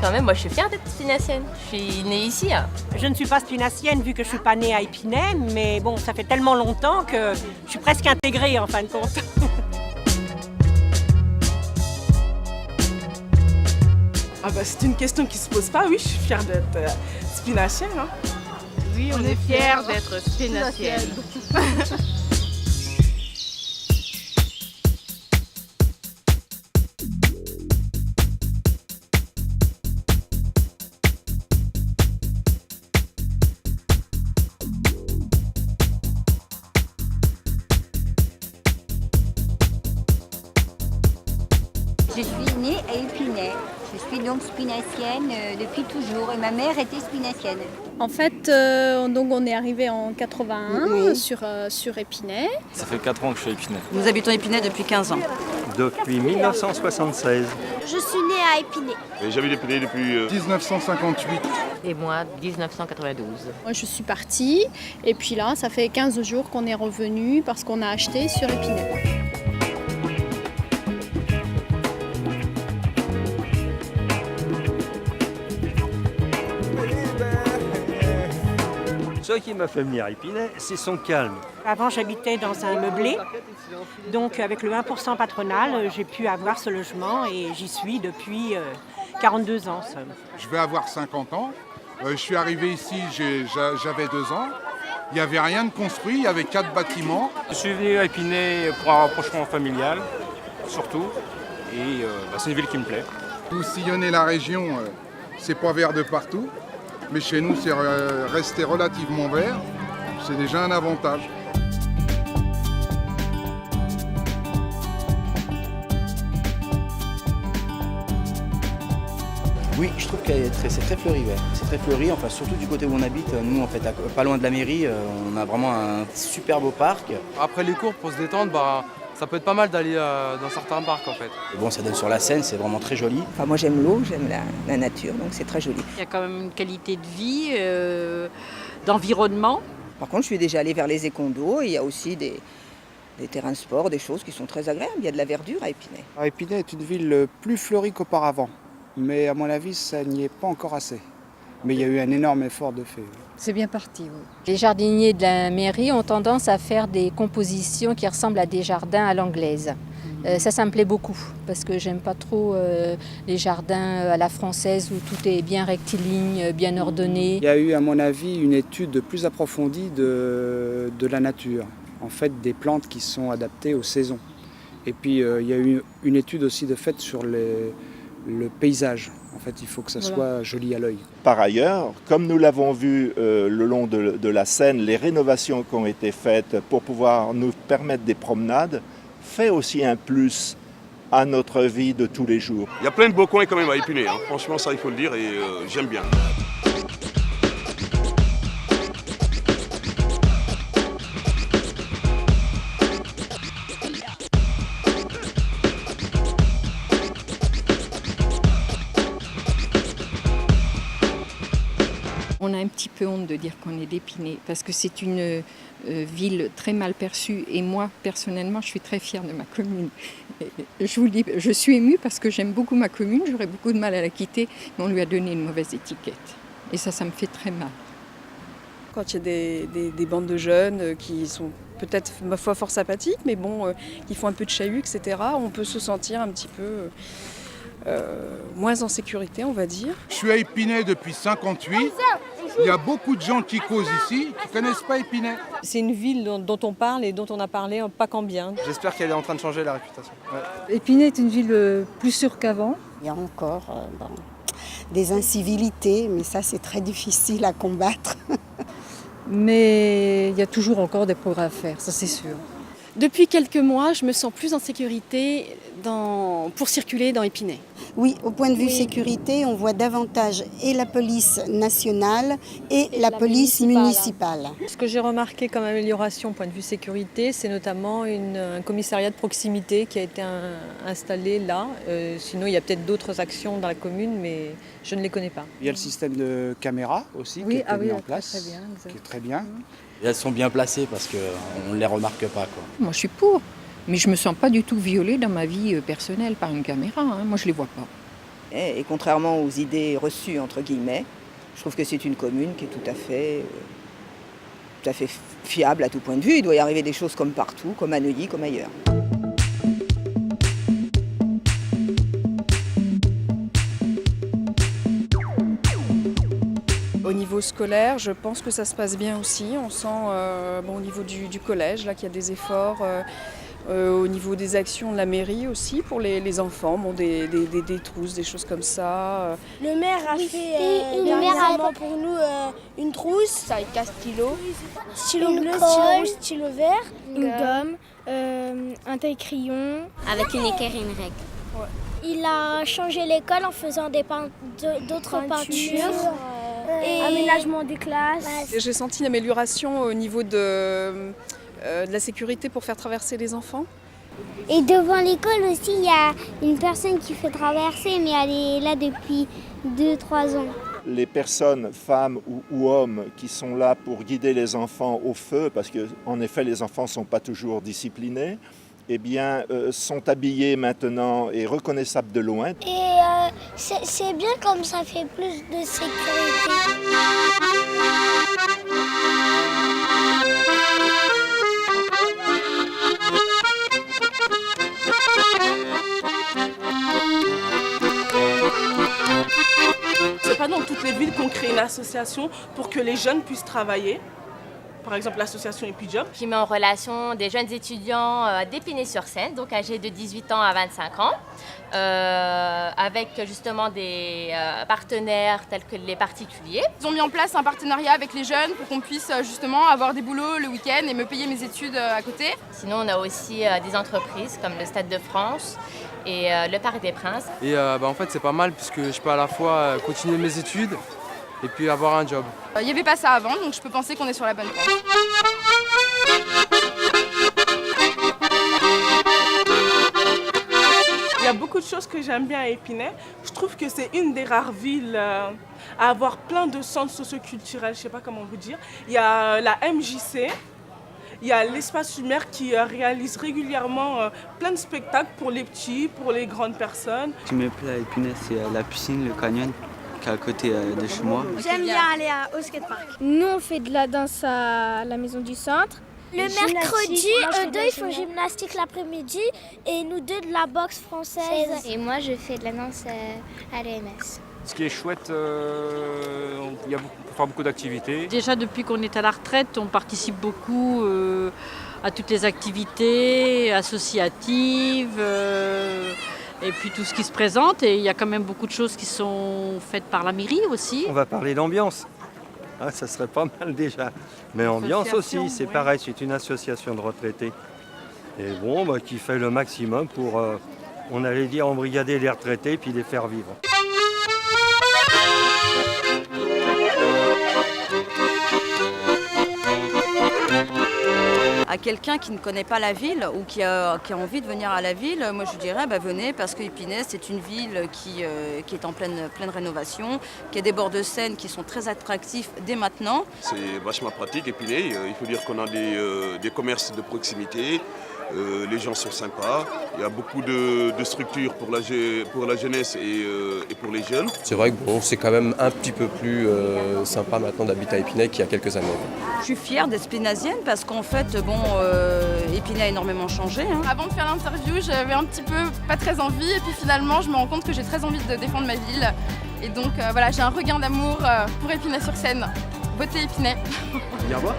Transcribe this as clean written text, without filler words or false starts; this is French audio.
quand même, moi je suis fière d'être spinacienne. Je suis née ici. Hein. Je ne suis pas spinacienne vu que je ne suis pas née à Épinay, mais bon, ça fait tellement longtemps que je suis presque intégrée en fin de compte. Ah bah, c'est une question qui se pose pas. Oui, je suis fière d'être spinacienne. Hein. Oui, on est fiers d'être spinacienne. Je suis née à Épinay. Je suis donc spinacienne depuis toujours et ma mère était spinacienne. En fait, donc on est arrivé en 81 Oui. sur Épinay. Ça fait 4 ans que je suis à Épinay. Nous habitons Épinay depuis 15 ans. Depuis 1976. Je suis née à Épinay. J'habite Épinay depuis 1958. Et moi, 1992. Moi, je suis partie et puis là, ça fait 15 jours qu'on est revenu parce qu'on a acheté sur Épinay. Ce qui m'a fait venir à Épinay, c'est son calme. Avant, j'habitais dans un meublé, donc avec le 1% patronal, j'ai pu avoir ce logement et j'y suis depuis 42 ans. Je vais avoir 50 ans. Je suis arrivé ici, j'avais 2 ans. Il n'y avait rien de construit, il y avait 4 bâtiments. Je suis venu à Épinay pour un rapprochement familial, surtout. Et c'est une ville qui me plaît. Tout sillonner la région, c'est pas vert de partout. Mais chez nous, c'est resté relativement vert. C'est déjà un avantage. Oui, je trouve que c'est très fleuri. Ouais. C'est très fleuri, enfin, surtout du côté où on habite. Nous, en fait, pas loin de la mairie, on a vraiment un super beau parc. Après les cours, pour se détendre, ça peut être pas mal d'aller dans certains parcs en fait. Et bon, ça donne sur la Seine, c'est vraiment très joli. Enfin, moi j'aime l'eau, j'aime la nature, donc c'est très joli. Il y a quand même une qualité de vie, d'environnement. Par contre, je suis déjà allée vers les écondos et il y a aussi des terrains de sport, des choses qui sont très agréables. Il y a de la verdure à Épinay. Épinay est une ville plus fleurie qu'auparavant, mais à mon avis, ça n'y est pas encore assez. Mais il y a eu un énorme effort de fait. C'est bien parti, oui. Les jardiniers de la mairie ont tendance à faire des compositions qui ressemblent à des jardins à l'anglaise. Ça me plaît beaucoup, parce que j'aime pas trop les jardins à la française où tout est bien rectiligne, bien ordonné. Il y a eu, à mon avis, une étude plus approfondie de la nature. En fait, des plantes qui sont adaptées aux saisons. Et puis, il y a eu une étude aussi de fait sur le paysage. En fait, il faut que ça soit joli à l'œil. Par ailleurs, comme nous l'avons vu le long de la Seine, les rénovations qui ont été faites pour pouvoir nous permettre des promenades fait aussi un plus à notre vie de tous les jours. Il y a plein de beaux coins quand même à Épinay. Hein. Franchement, ça il faut le dire et j'aime bien. On a un petit peu honte de dire qu'on est d'Épinay parce que c'est une ville très mal perçue et moi personnellement je suis très fière de ma commune. Et je vous le dis, je suis émue parce que j'aime beaucoup ma commune, j'aurais beaucoup de mal à la quitter, mais on lui a donné une mauvaise étiquette et ça me fait très mal. Quand il y a des bandes de jeunes qui sont peut-être ma foi fort sympathiques, mais bon, qui font un peu de chahut, etc., on peut se sentir un petit peu moins en sécurité, on va dire. Je suis à Épinay depuis 58. Il y a beaucoup de gens qui causent ici, qui ne connaissent pas Épinay. C'est une ville dont on parle et dont on a parlé pas qu'en bien. J'espère qu'elle est en train de changer la réputation. Ouais. Épinay est une ville plus sûre qu'avant. Il y a encore des incivilités, mais ça c'est très difficile à combattre. Mais il y a toujours encore des progrès à faire, ça c'est sûr. Depuis quelques mois, je me sens plus en sécurité pour circuler dans Épinay. Oui, au point de vue sécurité, on voit davantage et la police nationale et la police municipale. Ce que j'ai remarqué comme amélioration au point de vue sécurité, c'est notamment un commissariat de proximité qui a été installé là. Sinon, il y a peut-être d'autres actions dans la commune, mais je ne les connais pas. Il y a le système de caméras aussi qui a été mis en place, très bien, qui est très bien. Et elles sont bien placées parce qu'on ne les remarque pas, quoi. Moi je suis pour, mais je me sens pas du tout violée dans ma vie personnelle par une caméra, hein. Moi je les vois pas. Et contrairement aux idées reçues, entre guillemets, je trouve que c'est une commune qui est tout à fait fiable à tout point de vue. Il doit y arriver des choses comme partout, comme à Neuilly, comme ailleurs. Au niveau scolaire, je pense que ça se passe bien aussi. On sent au niveau du collège là, qu'il y a des efforts. Au niveau des actions de la mairie aussi pour les enfants, des trousses, des choses comme ça. Le maire a fait dernièrement pour nous une trousse avec un stylo, stylo bleu, stylo rouge, stylo vert, une gomme, un taille-crayon. Avec une équerre et une règle. Ouais. Il a changé l'école en faisant d'autres peintures. Et aménagement des classes. J'ai senti une amélioration au niveau de la sécurité pour faire traverser les enfants. Et devant l'école aussi, il y a une personne qui fait traverser, mais elle est là depuis 2-3 ans. Les personnes, femmes ou hommes, qui sont là pour guider les enfants au feu, parce qu'en effet les enfants ne sont pas toujours disciplinés, eh bien, sont habillés maintenant et reconnaissables de loin. Et c'est bien comme ça fait plus de sécurité. C'est pas dans toutes les villes qu'on crée une association pour que les jeunes puissent travailler. Par exemple, l'association EpiJob. Qui met en relation des jeunes étudiants d'Épinay-sur-Seine, donc âgés de 18 ans à 25 ans, avec justement des partenaires tels que les particuliers. Ils ont mis en place un partenariat avec les jeunes pour qu'on puisse justement avoir des boulots le week-end et me payer mes études à côté. Sinon, on a aussi des entreprises comme le Stade de France et le Parc des Princes. Et en fait, c'est pas mal puisque je peux à la fois continuer mes études et puis avoir un job. Il n'y avait pas ça avant, donc je peux penser qu'on est sur la bonne voie. Il y a beaucoup de choses que j'aime bien à Épinay. Je trouve que c'est une des rares villes à avoir plein de centres socioculturels, je ne sais pas comment vous dire. Il y a la MJC, il y a l'Espace Humain qui réalise régulièrement plein de spectacles pour les petits, pour les grandes personnes. Ce qui me plaît à Épinay, c'est la piscine, le canyon, qui est à côté de chez moi. J'aime bien aller au skatepark. Nous, on fait de la danse à la maison du centre. Le mercredi, eux deux, ils font gymnastique l'après-midi et nous deux de la boxe française. Et moi, je fais de la danse à l'ENS. Ce qui est chouette, il y a pour faire beaucoup d'activités. Déjà, depuis qu'on est à la retraite, on participe beaucoup à toutes les activités associatives et puis tout ce qui se présente. Et il y a quand même beaucoup de choses qui sont faites par la mairie aussi. On va parler d'ambiance. Ah, ça serait pas mal déjà. Mais ambiance aussi, c'est pareil, c'est une association de retraités. Et bon, qui fait le maximum pour, on allait dire, embrigader les retraités puis les faire vivre. À quelqu'un qui ne connaît pas la ville ou qui a envie de venir à la ville, moi je dirais venez parce que Épinay c'est une ville qui est en pleine rénovation, qui a des bords de Seine qui sont très attractifs dès maintenant. C'est vachement pratique Épinay, il faut dire qu'on a des commerces de proximité. Les gens sont sympas, il y a beaucoup de structures pour la jeunesse et pour les jeunes. C'est vrai que c'est quand même un petit peu plus sympa maintenant d'habiter à Épinay qu'il y a quelques années. Je suis fière d'être spinazienne parce qu'en fait, Épinay a énormément changé. Avant de faire l'interview, j'avais un petit peu pas très envie et puis finalement, je me rends compte que j'ai très envie de défendre ma ville. Et donc voilà, j'ai un regain d'amour pour Épinay-sur-Seine. Votez Épinay. Viens voir.